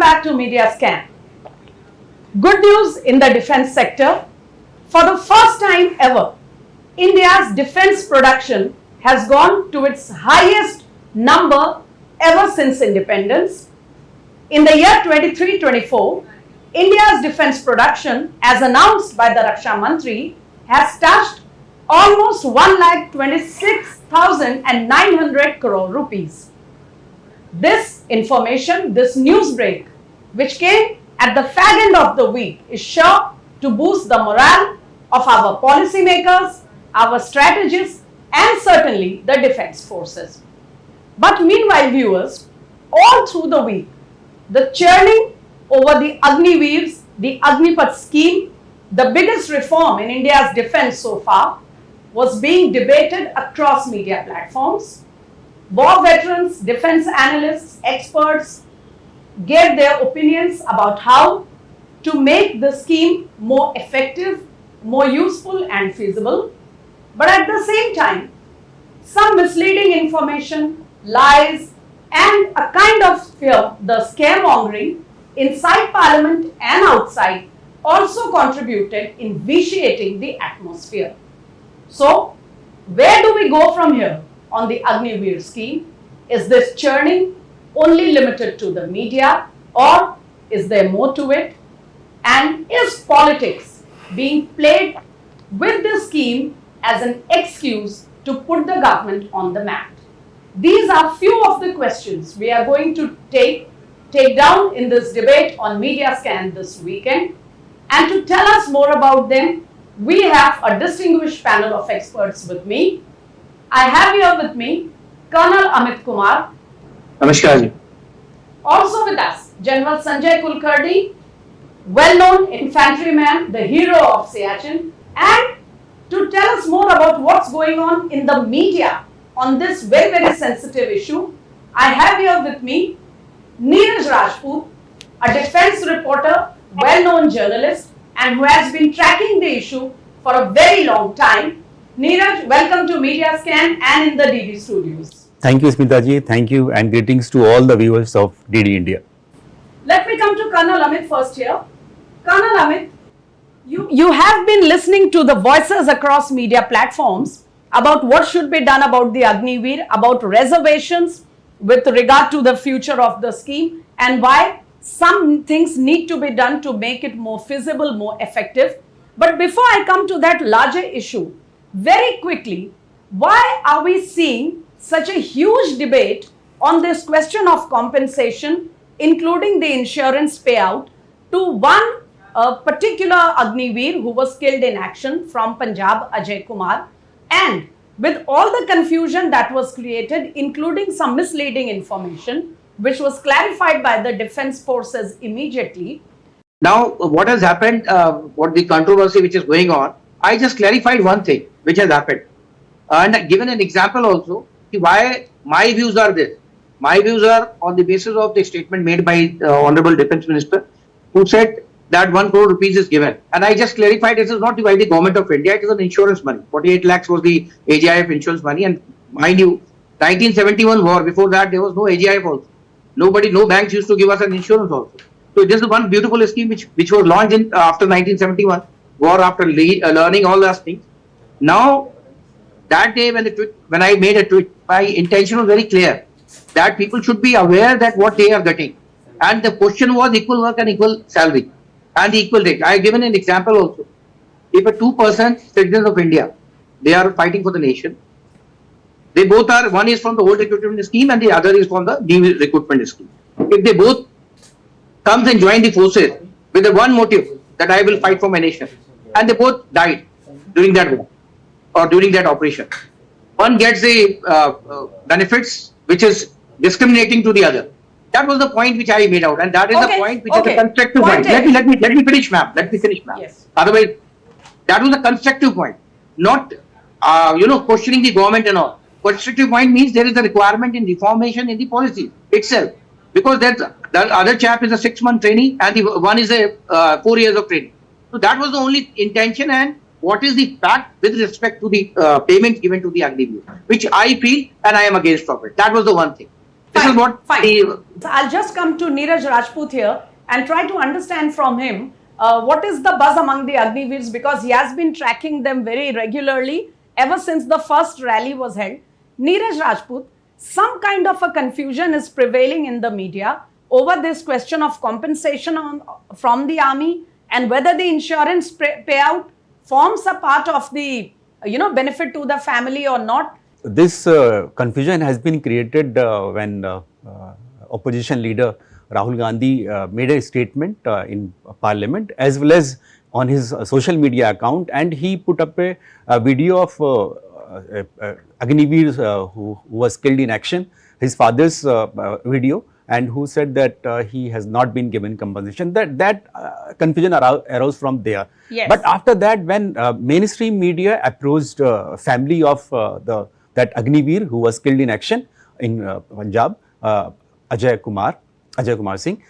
back to Media Scan. Good news in the defense sector. For the first time ever, India's defense production has gone to its highest number ever since independence. In the year 23-24, India's defense production, as announced by the Raksha Mantri, has touched almost 1,26,900 crore rupees. This information, this news break, which came at the fag end of the week, is sure to boost the morale of our policymakers, our strategists, and certainly the defense forces. But meanwhile, viewers, all through the week, the churning over the Agniveers, the Agnipath scheme, the biggest reform in India's defense so far, was being debated across media platforms. War veterans, defense analysts, experts gave their opinions about how to make the scheme more effective, more useful and feasible. But at the same time, some misleading information, lies and a kind of fear, the scaremongering inside Parliament and outside also contributed in vitiating the atmosphere. So, where do we go from here on the Agniveer scheme? Is this churning only limited to the media, or is there more to it? And is politics being played with this scheme as an excuse to put the government on the map? These are few of the questions we are going to take down in this debate on Media Scan this weekend. And to tell us more about them, we have a distinguished panel of experts with me. I have here with me Colonel Amit Kumar. Namaskar ji. Also with us, General Sanjay Kulkarni, well-known infantryman, the hero of Siachen. And to tell us more about what's going on in the media on this very, very sensitive issue, I have here with me Neeraj Rajput, a defense reporter, well-known journalist, and who has been tracking the issue for a very long time. Neeraj, welcome to Media Scan and in the DD studios. Thank you, Smita ji. Thank you, and greetings to all the viewers of DD India. Let me come to Colonel Amit first here. Colonel Amit, you have been listening to the voices across media platforms about what should be done about the Agniveer, about reservations with regard to the future of the scheme, and why some things need to be done to make it more feasible, more effective. But before I come to that larger issue, very quickly, why are we seeing such a huge debate on this question of compensation, including the insurance payout to one particular Agniveer who was killed in action from Punjab, Ajay Kumar, and with all the confusion that was created, including some misleading information, which was clarified by the defense forces immediately. Now, what has happened, what the controversy which is going on, I just clarified one thing which has happened. And given an example also, why my views are this. My views are on the basis of the statement made by Honorable Defence Minister, who said that 1 crore rupees is given. And I just clarified it is not by the government of India, it is an insurance money. 48 lakhs was the AGIF insurance money. And mind you, 1971 war, before that there was no AGIF also. No banks used to give us an insurance also. So this is one beautiful scheme which was launched in after 1971, war after learning all those things. Now, that day when I made a tweet, my intention was very clear that people should be aware that what they are getting. And the question was equal work and equal salary and the equal rate. I have given an example also. If a 2% citizens of India, they are fighting for the nation, they both are, one is from the old recruitment scheme and the other is from the new recruitment scheme. If they both comes and join the forces with the one motive that I will fight for my nation, and they both died during that war or during that operation, one gets the benefits which is discriminating to the other. That was the point which I made out, and that is the point which is a constructive point. Let me finish, ma'am. Let me finish, ma'am. Yes. Otherwise, that was a constructive point, not questioning the government and all. Constructive point means there is a requirement in reformation in the policy itself, because the other chap is a 6-month training and the one is a 4 years of training. So that was the only intention, and what is the fact with respect to the payments given to the Agniveer, which I feel and I am against of it. That was the one thing. This is what Fine. I'll just come to Neeraj Rajput here and try to understand from him what is the buzz among the Agniveers, because he has been tracking them very regularly ever since the first rally was held. Neeraj Rajput, some kind of a confusion is prevailing in the media over this question of compensation from the army and whether the insurance payout forms a part of the benefit to the family or not. This confusion has been created when opposition leader Rahul Gandhi made a statement in parliament as well as on his social media account, and he put up a video of Agniveer who was killed in action, his father's video, and who said that he has not been given compensation. That confusion arose from there. Yes. But after that, when mainstream media approached family of that Agniveer who was killed in action in Punjab, Ajay Kumar Singh,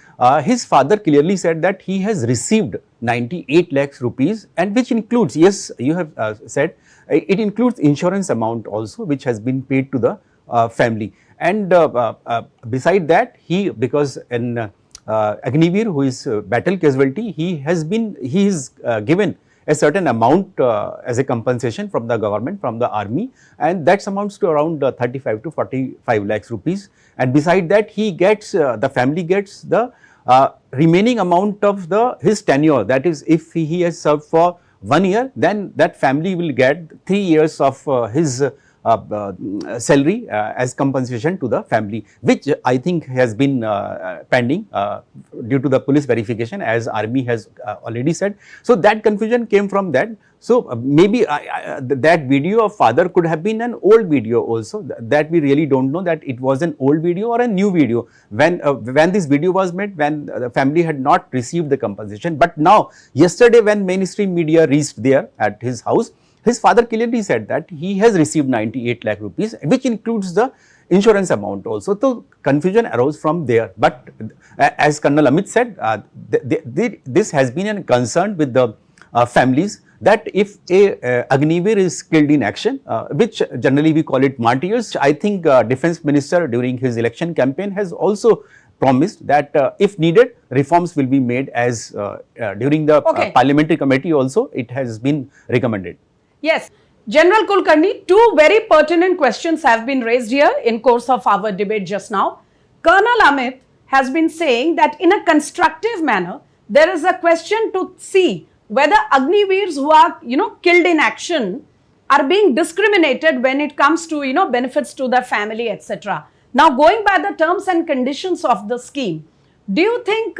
his father clearly said that he has received 98 lakhs rupees, and which includes, yes, you have said, it includes insurance amount also, which has been paid to the family. And beside that, because in Agniveer, who is battle casualty, he is given a certain amount as a compensation from the government, from the army, and that amounts to around 35 to 45 lakhs rupees. And beside that, he gets, the family gets the remaining amount of his tenure. That is, if he has served for 1 year, then that family will get 3 years of his salary as compensation to the family, which I think has been pending due to the police verification, as army has already said. So that confusion came from that. So maybe that video of father could have been an old video also, that we really don't know that it was an old video or a new video when this video was made, when the family had not received the compensation. But now, yesterday when mainstream media reached there at his house, his father clearly said that he has received 98 lakh rupees, which includes the insurance amount also. So confusion arose from there. But as Colonel Amit said, this has been a concern with the families, that if a Agniveer is killed in action, which generally we call it martyrs, I think Defence Minister during his election campaign has also promised that if needed, reforms will be made, as during the parliamentary committee also it has been recommended. Yes. General Kulkarni, two very pertinent questions have been raised here in course of our debate just now. Colonel Amit has been saying that in a constructive manner, there is a question to see whether Agniveers who are, killed in action are being discriminated when it comes to, benefits to the family, etc. Now, going by the terms and conditions of the scheme, do you think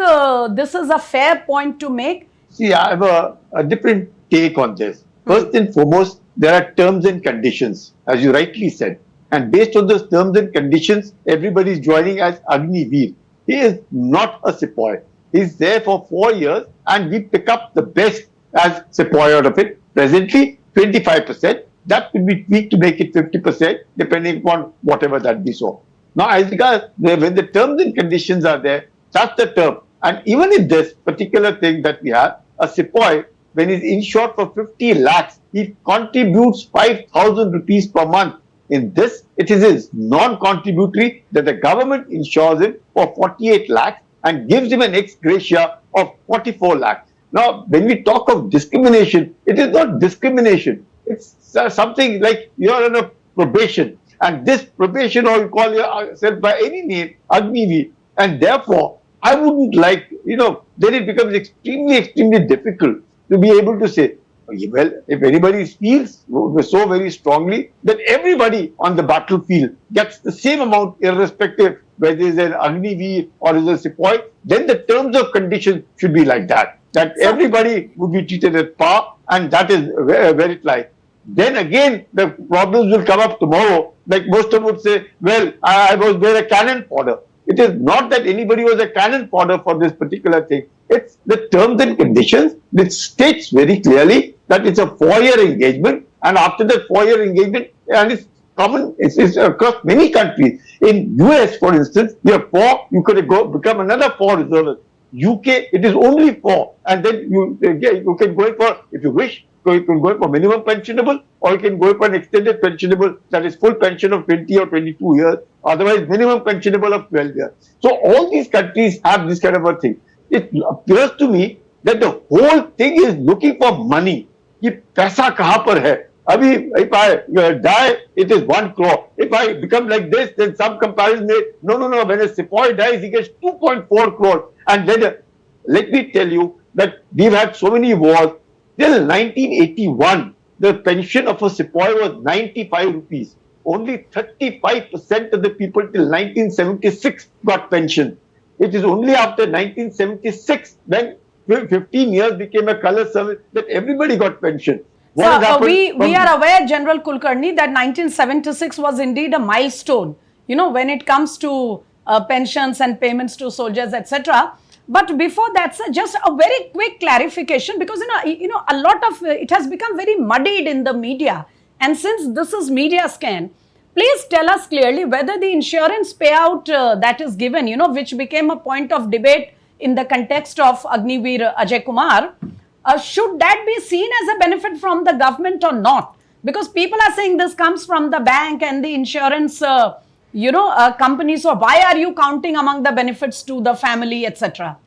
this is a fair point to make? See, I have a different take on this. First and foremost, there are terms and conditions, as you rightly said. And based on those terms and conditions, everybody is joining as Agniveer. He is not a sepoy. He is there for 4 years, and we pick up the best as sepoy out of it. Presently, 25%. That could be tweaked to make it 50%, depending upon whatever that we saw. Now, as regards when the terms and conditions are there, that's the term. And even in this particular thing that we have, a sepoy, when he's insured for 50 lakhs, he contributes 5,000 rupees per month. In this, it is his non-contributory that the government insures him for 48 lakhs and gives him an ex gratia of 44 lakhs. Now, when we talk of discrimination, it is not discrimination. It's something like you're on a probation, and this probation, or you call yourself by any name, Agniveer, and therefore, I wouldn't like, then it becomes extremely difficult to be able to say, well, if anybody feels so very strongly that everybody on the battlefield gets the same amount, irrespective whether it's an Agniveer or is a sepoy, then the terms of conditions should be like that. That everybody would be treated at par, and that is where it lies. Then again, the problems will come up tomorrow. Like most of them would say, well, I was there a cannon fodder. It is not that anybody was a cannon fodder for this particular thing. It's the terms and conditions which states very clearly that it's a 4-year engagement, and after that 4-year engagement, and it's common, it's across many countries. In US, for instance, you have 4, you could become another 4 reservists. UK, it is only 4, and then you can go in for, if you wish, So you can go for minimum pensionable, or you can go for an extended pensionable, that is full pension of 20 or 22 years, otherwise minimum pensionable of 12 years. So all these countries have this kind of a thing. It appears to me that the whole thing is looking for money. कि पैसा कहाँ पर है? If I die, it is 1 crore. If I become like this, then some comparison may, no. When a sepoy dies, he gets 2.4 crore. And then, let me tell you that we've had so many wars. Till 1981, the pension of a sepoy was 95 rupees. Only 35% of the people till 1976 got pension. It is only after 1976 when 15 years became a color service that everybody got pension. We are aware, General Kulkarni, that 1976 was indeed a milestone, you know, when it comes to pensions and payments to soldiers, etc. But before that, sir, just a very quick clarification, because a lot of it has become very muddied in the media, and since this is media scan, please tell us clearly whether the insurance payout that is given, you know, which became a point of debate in the context of Agniveer Ajay Kumar, should that be seen as a benefit from the government or not? Because people are saying this comes from the bank and the insurance, companies. So why are you counting among the benefits to the family, etc.?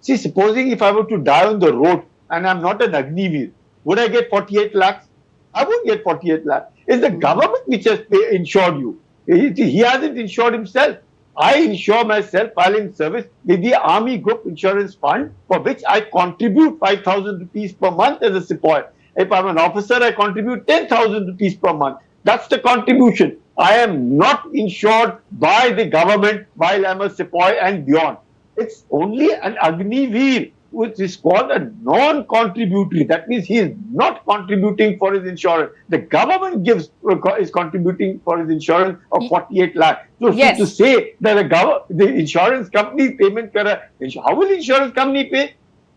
See, supposing if I were to die on the road and I'm not an Agniveer, would I get 48 lakhs? I won't get 48 lakhs. It's the government which has insured you. He hasn't insured himself. I insure myself while in service with the Army Group Insurance Fund, for which I contribute 5,000 rupees per month as a sepoy. If I'm an officer, I contribute 10,000 rupees per month. That's the contribution. I am not insured by the government while I'm a sepoy and beyond. It's only an Agniveer, which is called a non-contributory. That means he is not contributing for his insurance. The government is contributing for his insurance of 48 lakh. So yes, to say that the insurance company payment how will the insurance company pay?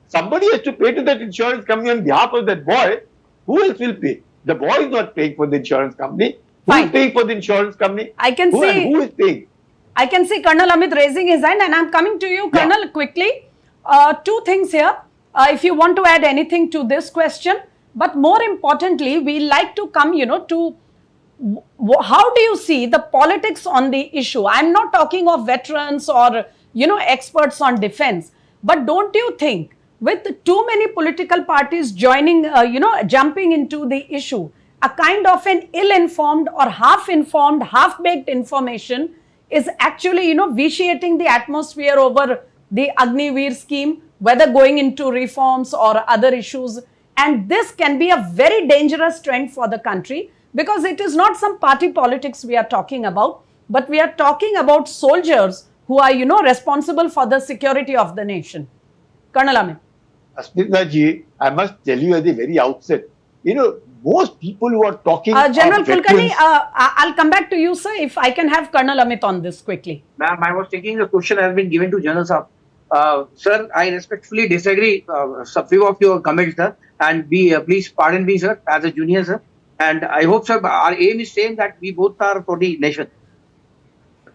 Somebody has to pay to that insurance company on behalf of that boy. Who else will pay? The boy is not paying for the insurance company. Who is paying for the insurance company? I can see who is paying? I can see Colonel Amit raising his hand, and I'm coming to you, Colonel, quickly. Two things here. If you want to add anything to this question, but more importantly, we like to come, to how do you see the politics on the issue? I'm not talking of veterans or, experts on defense, but don't you think with too many political parties joining, jumping into the issue, a kind of an ill-informed or half-informed, half-baked information is actually, vitiating the atmosphere over the Agniveer scheme, whether going into reforms or other issues. And this can be a very dangerous trend for the country, because it is not some party politics we are talking about, but we are talking about soldiers who are, responsible for the security of the nation. Colonel Amit. Asmita ji, I must tell you at the very outset, most people who are talking General Kulkarni, I'll come back to you, sir, if I can have Colonel Amit on this quickly. Ma'am, I was thinking the question has been given to General Saab. Sir, I respectfully disagree some few of your comments, sir, and please pardon me, sir, as a junior, sir. And I hope, sir, our aim is same, that we both are for the nation.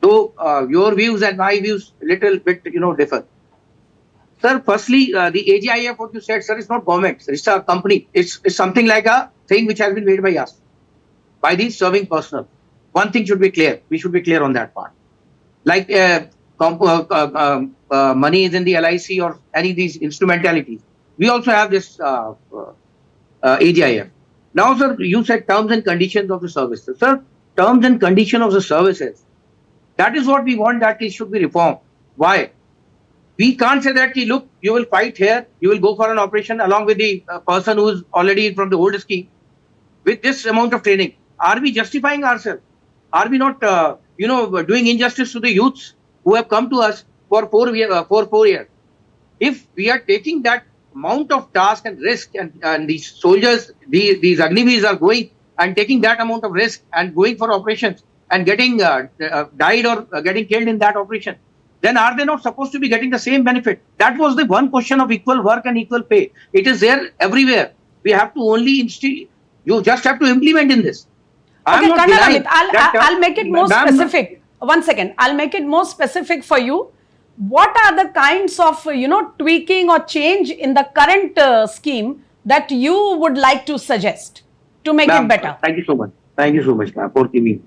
Though your views and my views little bit, differ. Sir, firstly, the AGIF, what you said, sir, is not government. It's a company. It's something like a thing which has been made by us, by the serving personnel. One thing should be clear. We should be clear on that part. Like money is in the LIC or any of these instrumentalities. We also have this AGIF. Now, sir, you said terms and conditions of the services. Sir, terms and conditions of the services, that is what we want, that it should be reformed. Why? We can't say that, look, you will fight here, you will go for an operation along with the person who is already from the old scheme with this amount of training. Are we justifying ourselves? Are we not, doing injustice to the youths who have come to us for 4 years? If we are taking that amount of task and risk, and these soldiers, these Agniveers are going and taking that amount of risk and going for operations and getting died or getting killed in that operation, then are they not supposed to be getting the same benefit? That was the one question of equal work and equal pay. It is there everywhere. We have to only you just have to implement in this. Okay, Colonel Amit, I'll make it more specific. 1 second. I'll make it more specific for you. What are the kinds of, tweaking or change in the current scheme that you would like to suggest to make Ma'am, it better? Thank you so much. Thank you so much, ma'am, for giving.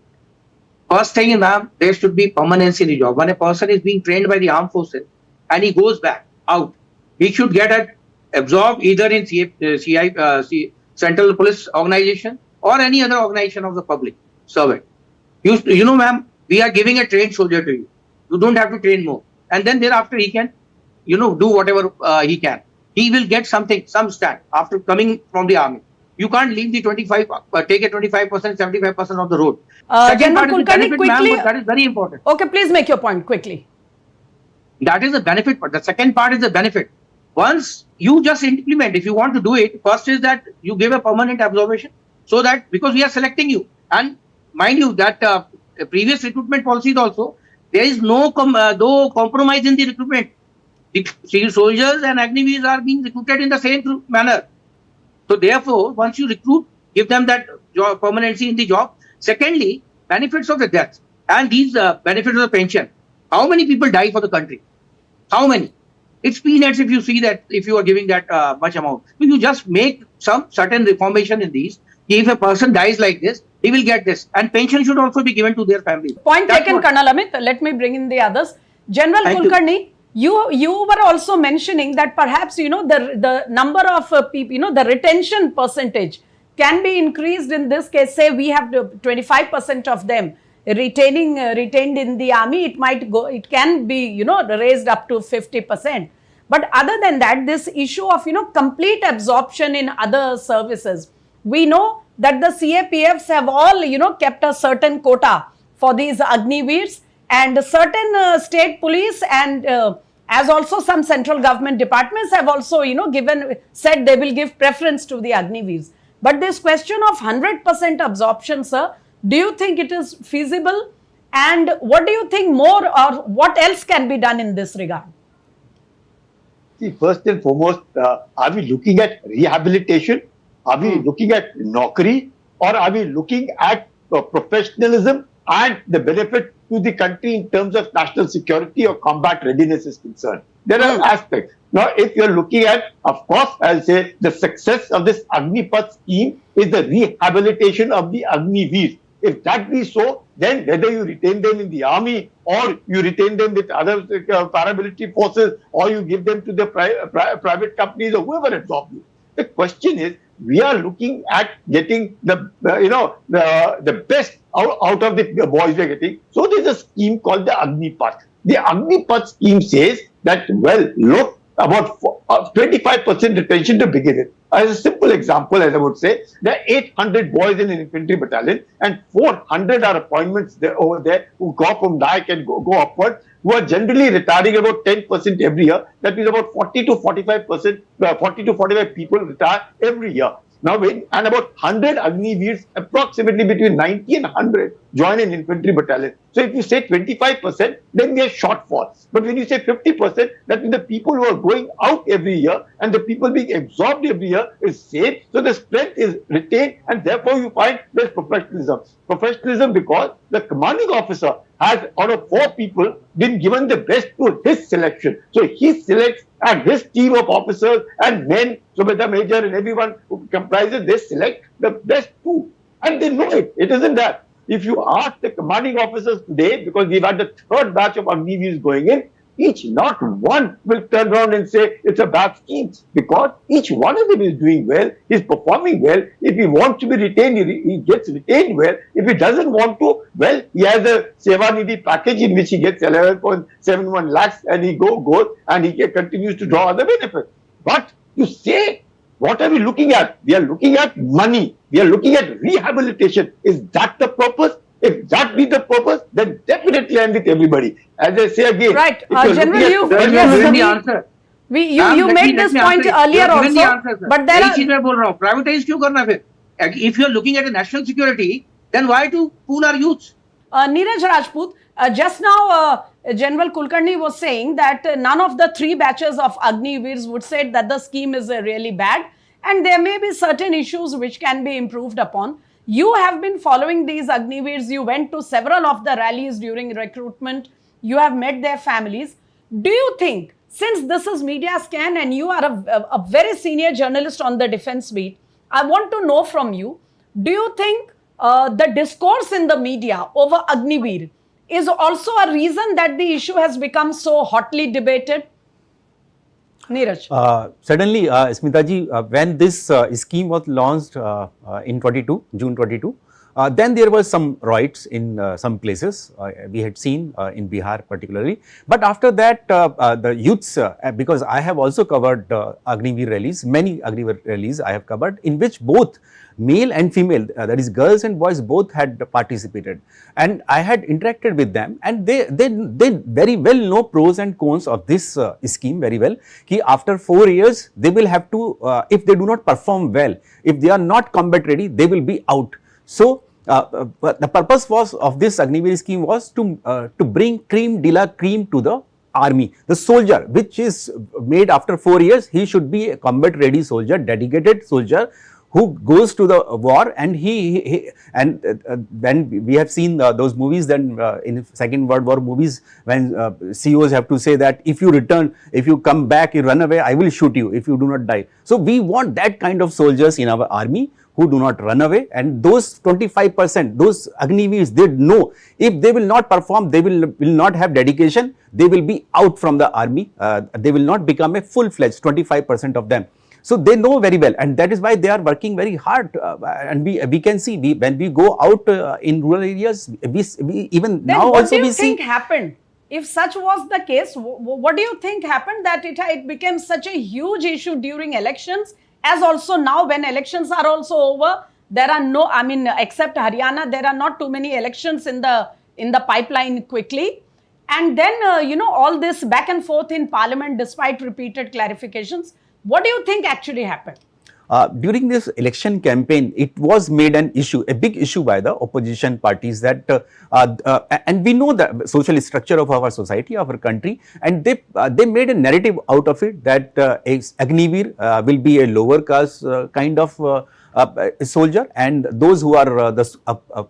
First thing, ma'am, there should be permanency in the job. When a person is being trained by the armed forces and he goes back out, he should get absorbed either in Central Police Organization or any other organization of the public servant. You know, ma'am, we are giving a trained soldier to you. You don't have to train more. And then thereafter he can, do whatever he can. He will get something, some stand after coming from the army. You can't leave the 25, take a 25%, 75% of the road. Second General part is the Kulkarni, benefit, ma'am, quickly. but that is very important. Okay, please make your point quickly. That is the benefit, but the second part is the benefit. Once you just implement, if you want to do it, first is that you give a permanent observation, so that, because we are selecting you, and mind you that previous recruitment policies also, there is no compromise in the recruitment. The civil soldiers and Agniveers are being recruited in the same manner. So therefore, once you recruit, give them that job, permanency in the job. Secondly, benefits of the death and these benefits of the pension. How many people die for the country? How many? It's peanuts if you see that, if you are giving that much amount. So you just make some certain reformation in these. If a person dies like this, he will get this. And pension should also be given to their family. Point taken, Colonel Amit. Let me bring in the others. General Kulkarni, you were also mentioning that perhaps, the number of people, the retention percentage can be increased in this case. Say we have 25% of them retained in the army. It can be, raised up to 50%. But other than that, this issue of, complete absorption in other services, we know that the CAPFs have all, kept a certain quota for these Agniveers, and certain state police and as also some central government departments have also, said they will give preference to the Agniveers. But this question of 100% absorption, sir, do you think it is feasible? And what do you think more, or what else can be done in this regard? See, first and foremost, are we looking at rehabilitation? Are we looking at Naukri? Or are we looking at professionalism and the benefit to the country in terms of national security or combat readiness is concerned? There are aspects. Now, if you're looking at, of course, I'll say the success of this Agnipath scheme is the rehabilitation of the Agniveers. If that be so, then whether you retain them in the army or you retain them with other paramilitary forces or you give them to the private companies or whoever absorbs you. The question is, we are looking at getting the best out of the boys we are getting. So there's a scheme called the Agnipath. The Agnipath scheme says that, well, look, about 25% retention to begin with. As a simple example, as I would say, there are 800 boys in an infantry battalion and 400 are appointments over there who go from Naik and go upward, who are generally retiring about 10% every year. That means about 40 to 45 people retire every year. Now, and about 100 Agniveers, approximately between 90 and 100, join an infantry battalion. So if you say 25%, then we are shortfall. But when you say 50%, that means the people who are going out every year and the people being absorbed every year is same. So the strength is retained, and therefore you find there's professionalism. Professionalism because the commanding officer has, out of 4 people, been given the best to his selection. So he selects, and his team of officers and men, Subedar Major and everyone who comprises, they select the best 2. And they know it. It isn't that. If you ask the commanding officers today, because we've had the 3rd batch of Agniveers going in, not one will turn around and say it's a bad scheme, because each one of them is doing well, is performing well. If he wants to be retained, he gets retained well. If he doesn't want to, well, he has a Seva Nidhi package in which he gets 11.71 lakhs and he goes and he continues to draw other benefits. But you say, what are we looking at? We are looking at money. We are looking at rehabilitation. Is that the purpose? If that be the purpose, then definitely I'm with everybody. As I say again, right, General, you made this point earlier also, but there are... If you are looking at a national security, then why to pool our youths? Neeraj Rajput, just now General Kulkarni was saying that none of the 3 batches of Agniveers would say that the scheme is really bad, and there may be certain issues which can be improved upon. You have been following these Agniveers. You went to several of the rallies during recruitment. You have met their families. Do you think, since this is Media Scan and you are a very senior journalist on the defense beat, I want to know from you, do you think the discourse in the media over Agniveer is also a reason that the issue has become so hotly debated? Neeraj. Certainly, Smitaji, when this scheme was launched in June 22, then there was some riots in some places we had seen in Bihar particularly. But after that, the youths, because I have also covered Agniveer rallies, many Agniveer rallies I have covered, in which both male and female, that is girls and boys, both had participated, and I had interacted with them, and they very well know pros and cons of this scheme very well. Ki after 4 years they will have to, if they do not perform well, if they are not combat ready, they will be out. So the purpose was of this Agniveer scheme was to bring cream de la cream to the army. The soldier which is made after 4 years, he should be a combat ready soldier, dedicated soldier, who goes to the war, and then we have seen those movies, then in Second World War movies, when CEOs have to say that if you return, if you come back, you run away, I will shoot you if you do not die. So we want that kind of soldiers in our army who do not run away, and those 25%, those Agniveers, they know if they will not perform, they will not have dedication, they will be out from the army, they will not become a full-fledged, 25% of them. So they know very well, and that is why they are working very hard. And we can see, when we go out in rural areas, we even then now what also do you we think see. happened? If such was the case, what do you think happened that it became such a huge issue during elections, as also now when elections are also over, there are no, I mean, except Haryana, there are not too many elections in the pipeline quickly. And then, all this back and forth in parliament despite repeated clarifications. What do you think actually happened? During this election campaign, it was made an issue, a big issue by the opposition parties, that and we know the social structure of our society, our country, and they made a narrative out of it that Agniveer will be a lower caste kind of soldier, and those who are the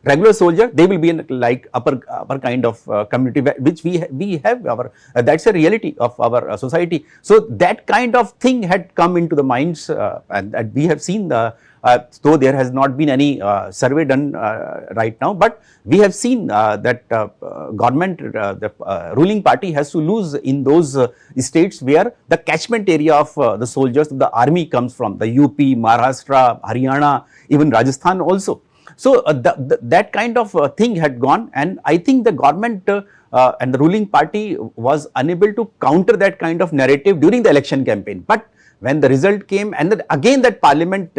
regular soldier, they will be in like upper kind of community, which we have our that's a reality of our society. So that kind of thing had come into the minds, and we have seen though there has not been any survey done right now, but we have seen that government, the ruling party has to lose in those states where the catchment area of the soldiers of the army comes from, the UP, Maharashtra, Haryana, even Rajasthan also. So that kind of thing had gone, and I think the government and the ruling party was unable to counter that kind of narrative during the election campaign. But when the result came, and then again that parliament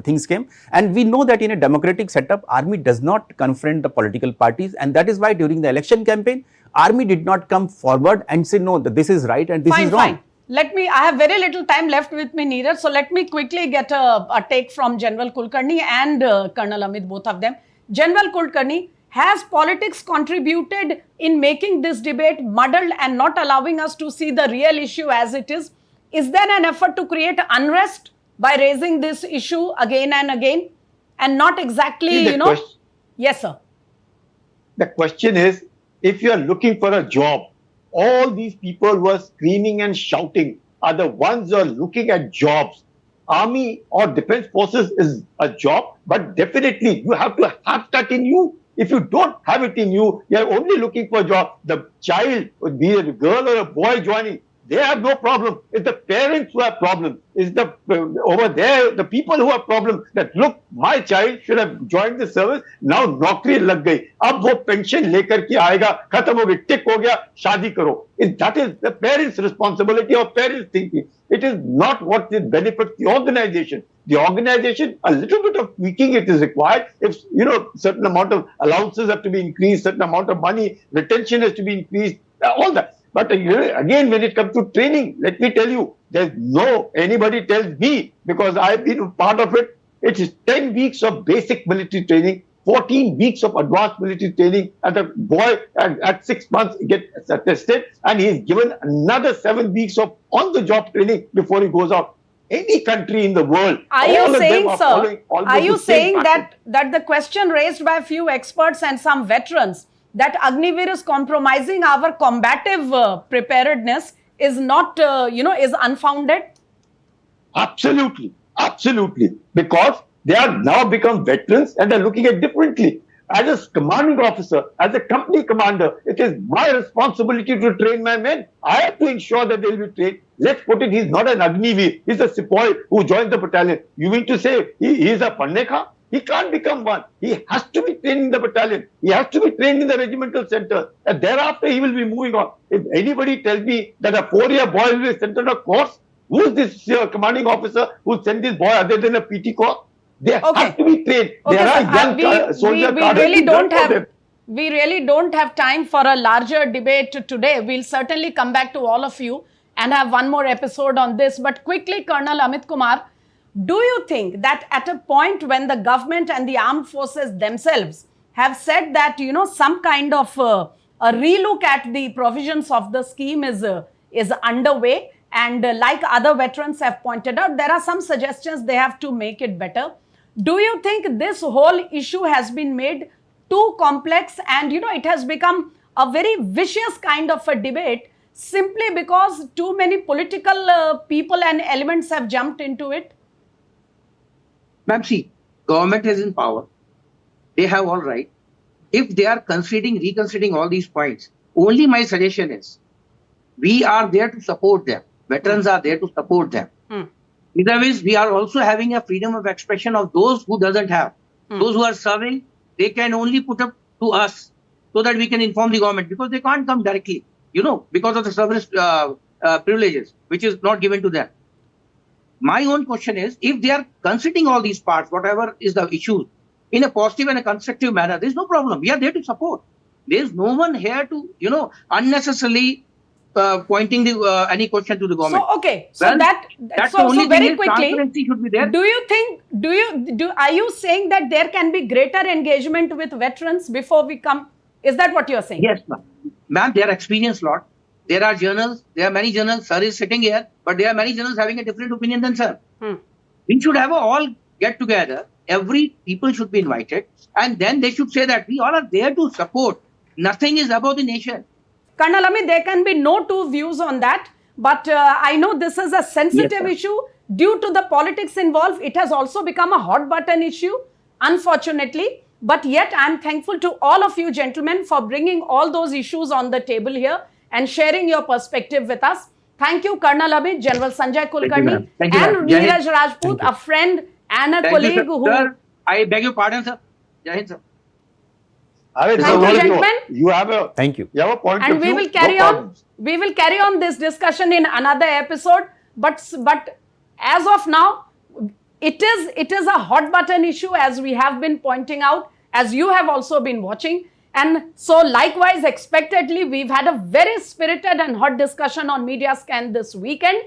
things came, and we know that in a democratic setup, army does not confront the political parties, and that is why during the election campaign, army did not come forward and say no, that this is right and this is wrong. I have very little time left with me, Neeraj, so let me quickly get a take from General Kulkarni and Colonel Amit, both of them. General Kulkarni, has politics contributed in making this debate muddled and not allowing us to see the real issue as it is? Is there an effort to create unrest by raising this issue again and again, and not exactly, Yes, sir. The question is, if you are looking for a job, all these people who are screaming and shouting are the ones who are looking at jobs. Army or defense forces is a job, but definitely you have to have that in you. If you don't have it in you, you are only looking for a job. The child, be it a girl or a boy joining, they have no problem. It's the parents who have problems. It's the over there, the people who have problems that look, my child should have joined the service. Now नौकरी लग गई. अब वो pension लेकर के आएगा, खत्म हो गई, tick हो गया, शादी करो. That is the parents' responsibility or parents' thinking. It is not what benefits the organization. The organization, a little bit of tweaking it is required. If certain amount of allowances have to be increased, certain amount of money, retention has to be increased, all that. But again, when it comes to training, let me tell you, anybody tells me, because I've been part of it, it is 10 weeks of basic military training, 14 weeks of advanced military training, and the boy at 6 months gets tested, and he's given another 7 weeks of on-the-job training before he goes out. Any country in the world. Are you saying, sir, are you saying that the question raised by a few experts and some veterans, that Agniveer is compromising our combative preparedness is not, is unfounded? Absolutely, absolutely. Because they are now become veterans and are looking at differently. As a commanding officer, as a company commander, it is my responsibility to train my men. I have to ensure that they will be trained. Let's put it, he's not an Agniveer. He's a sepoy who joins the battalion. You mean to say he is a Pannekha? He can't become one. He has to be trained in the battalion. He has to be trained in the regimental center. And thereafter, he will be moving on. If anybody tells me that a 4-year boy will be sent on a course, who is this commanding officer who sent this boy other than a PT course? They have to be trained. Okay, there are young soldier cadres. We really don't have time for a larger debate today. We'll certainly come back to all of you and have one more episode on this. But quickly, Colonel Amit Kumar, do you think that at a point when the government and the armed forces themselves have said that, some kind of a relook at the provisions of the scheme is underway, and like other veterans have pointed out, there are some suggestions they have to make it better. Do you think this whole issue has been made too complex and, it has become a very vicious kind of a debate simply because too many political people and elements have jumped into it? Ma'am, see, government is in power. They have all right. If they are reconsidering all these points, only my suggestion is, we are there to support them. Veterans are there to support them. Otherwise, we are also having a freedom of expression of those who doesn't have. Those who are serving, they can only put up to us so that we can inform the government, because they can't come directly, because of the service privileges, which is not given to them. My own question is, if they are considering all these parts, whatever is the issue, in a positive and a constructive manner, there is no problem. We are there to support. There is no one here to, unnecessarily pointing any question to the government. So, okay. So well, that's the only so very thing quickly, transparency should be there. do you think, are you saying that there can be greater engagement with veterans before we come? Is that what you're saying? Yes, ma'am. Ma'am, they are experienced lot. There are journals. There are many journals. Sir is sitting here, but there are many journals having a different opinion than sir. We should have all get together. Every people should be invited, and then they should say that we all are there to support. Nothing is above the nation. Colonel Amit, there can be no two views on that, but I know this is a sensitive issue. Due to the politics involved, it has also become a hot button issue, unfortunately. But yet, I am thankful to all of you gentlemen for bringing all those issues on the table here and sharing your perspective with us. Thank you, Colonel Amit, General Sanjay Kulkarni, and Neeraj Rajput, a friend and a colleague who... Sir, I beg your pardon, sir. Jai Hind, sir. Thank you, gentlemen. You have a Thank you. You have a point and of view. we will carry on. We will carry on this discussion in another episode. But as of now, it is a hot button issue, as we have been pointing out, as you have also been watching. And so likewise, expectedly, we've had a very spirited and hot discussion on Media Scan this weekend.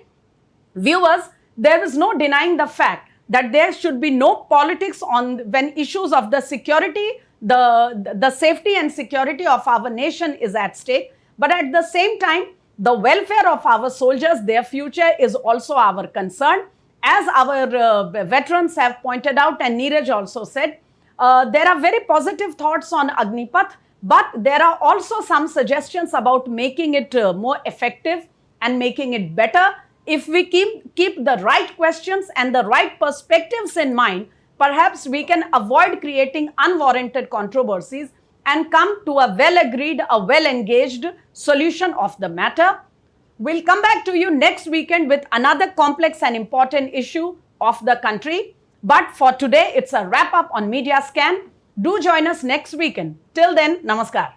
Viewers, there is no denying the fact that there should be no politics on when issues of the security, the safety and security of our nation is at stake. But at the same time, the welfare of our soldiers, their future is also our concern. As our veterans have pointed out, and Neeraj also said, there are very positive thoughts on Agnipath, but there are also some suggestions about making it more effective and making it better. If we keep the right questions and the right perspectives in mind, perhaps we can avoid creating unwarranted controversies and come to a well-agreed, a well-engaged solution of the matter. We'll come back to you next weekend with another complex and important issue of the country. But for today, it's a wrap-up on Media Scan. Do join us next weekend. Till then, namaskar.